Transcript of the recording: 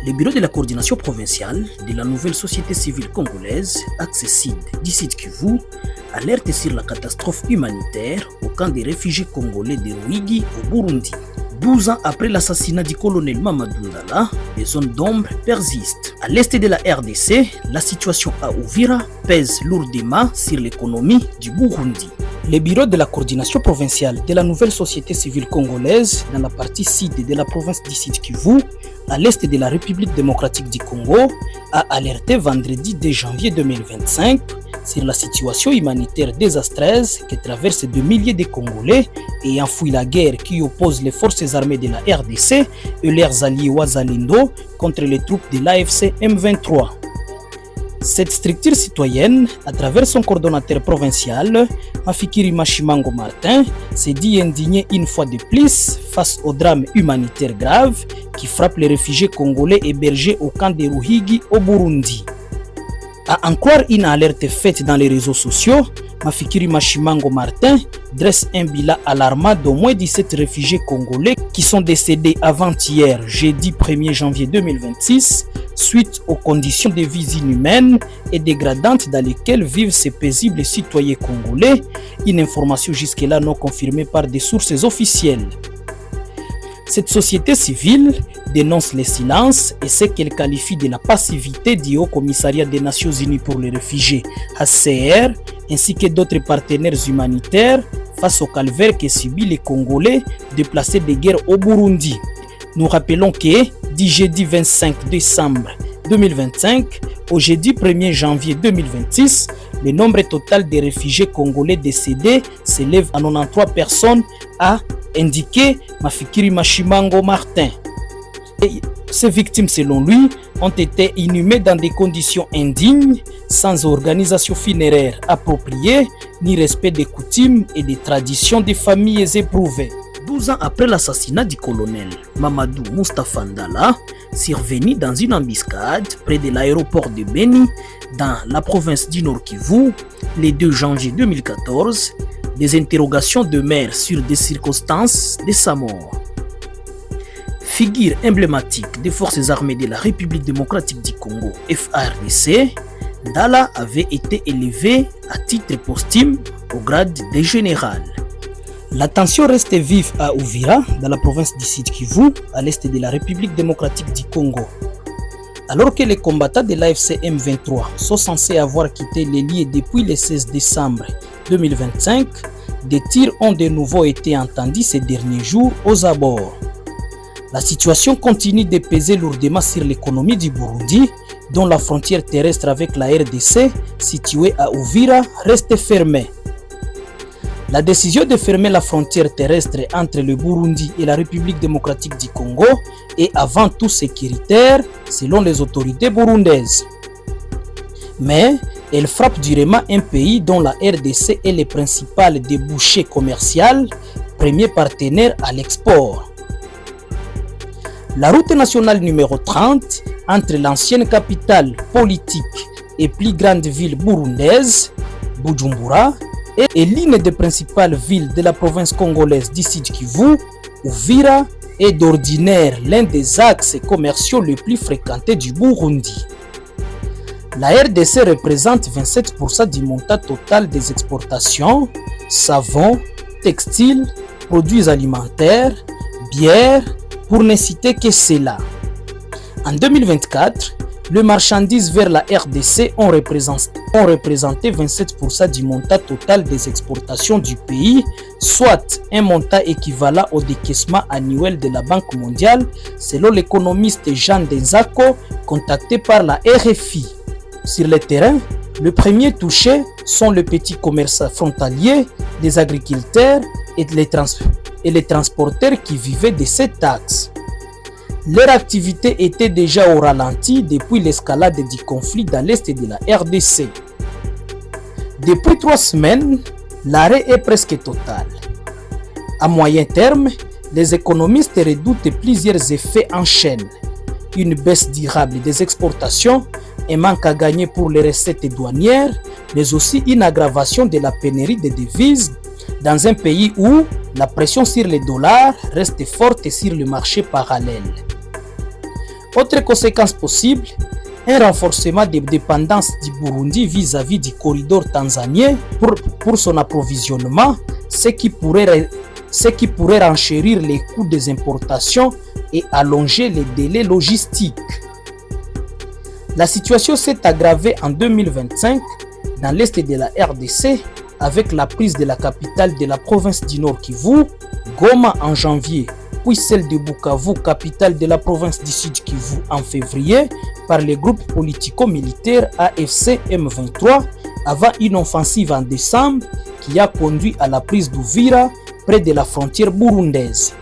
Le bureau de la coordination provinciale de la nouvelle société civile congolaise, Accesside du Sud Kivu, alerte sur la catastrophe humanitaire au camp des réfugiés congolais de Ruigi au Burundi. 12 ans après l'assassinat du colonel Mamadou Ndala, les zones d'ombre persistent. À l'est de la RDC, la situation à Uvira pèse lourdement sur l'économie du Burundi. Le bureau de la coordination provinciale de la nouvelle société civile congolaise dans la partie sud de la province du Sud Kivu, à l'est de la République démocratique du Congo, a alerté vendredi 2 janvier 2025 sur la situation humanitaire désastreuse que traversent des milliers de Congolais ayant fui la guerre qui oppose les forces armées de la RDC et leurs alliés Wazalendo contre les troupes de l'AFC M23. Cette structure citoyenne, à travers son coordonnateur provincial, Mafikiri Mashimango Martin, s'est dit indigné une fois de plus face au drame humanitaire grave qui frappe les réfugiés congolais hébergés au camp de Ruigi au Burundi. À en croire une alerte faite dans les réseaux sociaux, Mafikiri Mashimango Martin dresse un bilan alarmant d'au moins 17 réfugiés congolais qui sont décédés avant-hier, jeudi 1er janvier 2026, suite aux conditions de vie inhumaines et dégradantes dans lesquelles vivent ces paisibles citoyens congolais, une information jusque-là non confirmée par des sources officielles. Cette société civile dénonce le silence et ce qu'elle qualifie de la passivité du Haut Commissariat des Nations Unies pour les réfugiés, HCR, ainsi que d'autres partenaires humanitaires face au calvaire que subit les Congolais déplacés de guerre au Burundi. Nous rappelons que du jeudi 25 décembre 2025 au jeudi 1er janvier 2026, le nombre total de réfugiés congolais décédés s'élève à 93 personnes, a indiqué Mafikiri Mashimango Martin. Et ces victimes, selon lui, ont été inhumées dans des conditions indignes, sans organisation funéraire appropriée, ni respect des coutumes et des traditions des familles éprouvées. 12 ans après l'assassinat du colonel Mamadou Moustapha Ndala, survenu dans une embuscade près de l'aéroport de Beni, dans la province du Nord Kivu, le 2 janvier 2014, des interrogations demeurent sur des circonstances de sa mort. Figure emblématique des forces armées de la République démocratique du Congo, FARDC, Ndala avait été élevé à titre posthume au grade de général. La tension reste vive à Uvira, dans la province du Sud Kivu, à l'est de la République démocratique du Congo. Alors que les combattants de l'AFC M23 sont censés avoir quitté les lieux depuis le 16 décembre 2025, des tirs ont de nouveau été entendus ces derniers jours aux abords. La situation continue de peser lourdement sur l'économie du Burundi, dont la frontière terrestre avec la RDC, située à Uvira, reste fermée. La décision de fermer la frontière terrestre entre le Burundi et la République démocratique du Congo est avant tout sécuritaire, selon les autorités burundaises. Mais elle frappe durement un pays dont la RDC est le principal débouché commercial, premier partenaire à l'export. La route nationale numéro 30 entre l'ancienne capitale politique et plus grande ville burundaise, Bujumbura, et l'une des principales villes de la province congolaise du Sud Kivu, Uvira, est d'ordinaire l'un des axes commerciaux les plus fréquentés du Burundi. La RDC représente 27% du montant total des exportations, savon, textiles, produits alimentaires, bière, pour ne citer que cela. En 2024, les marchandises vers la RDC ont représenté 27% du montant total des exportations du pays, soit un montant équivalent au décaissement annuel de la Banque mondiale, selon l'économiste Jean Denzako, contacté par la RFI. Sur le terrain, les premiers touchés sont les petits commerçants frontaliers, les agriculteurs et les transporteurs qui vivaient de ces taxes. Leur activité était déjà au ralenti depuis l'escalade du conflit dans l'est de la RDC. Depuis 3 semaines, l'arrêt est presque total. À moyen terme, les économistes redoutent plusieurs effets en chaîne. Une baisse durable des exportations, un manque à gagner pour les recettes douanières, mais aussi une aggravation de la pénurie de devises dans un pays où la pression sur les dollars reste forte sur le marché parallèle. Autre conséquence possible, un renforcement des dépendances du Burundi vis-à-vis du corridor tanzanien pour son approvisionnement, ce qui pourrait renchérir les coûts des importations et allonger les délais logistiques. La situation s'est aggravée en 2025 dans l'est de la RDC avec la prise de la capitale de la province du Nord Kivu, Goma en janvier, puis celle de Bukavu, capitale de la province du Sud Kivu en février, par les groupes politico-militaires AFC M23 avant une offensive en décembre qui a conduit à la prise d'Uvira près de la frontière burundaise.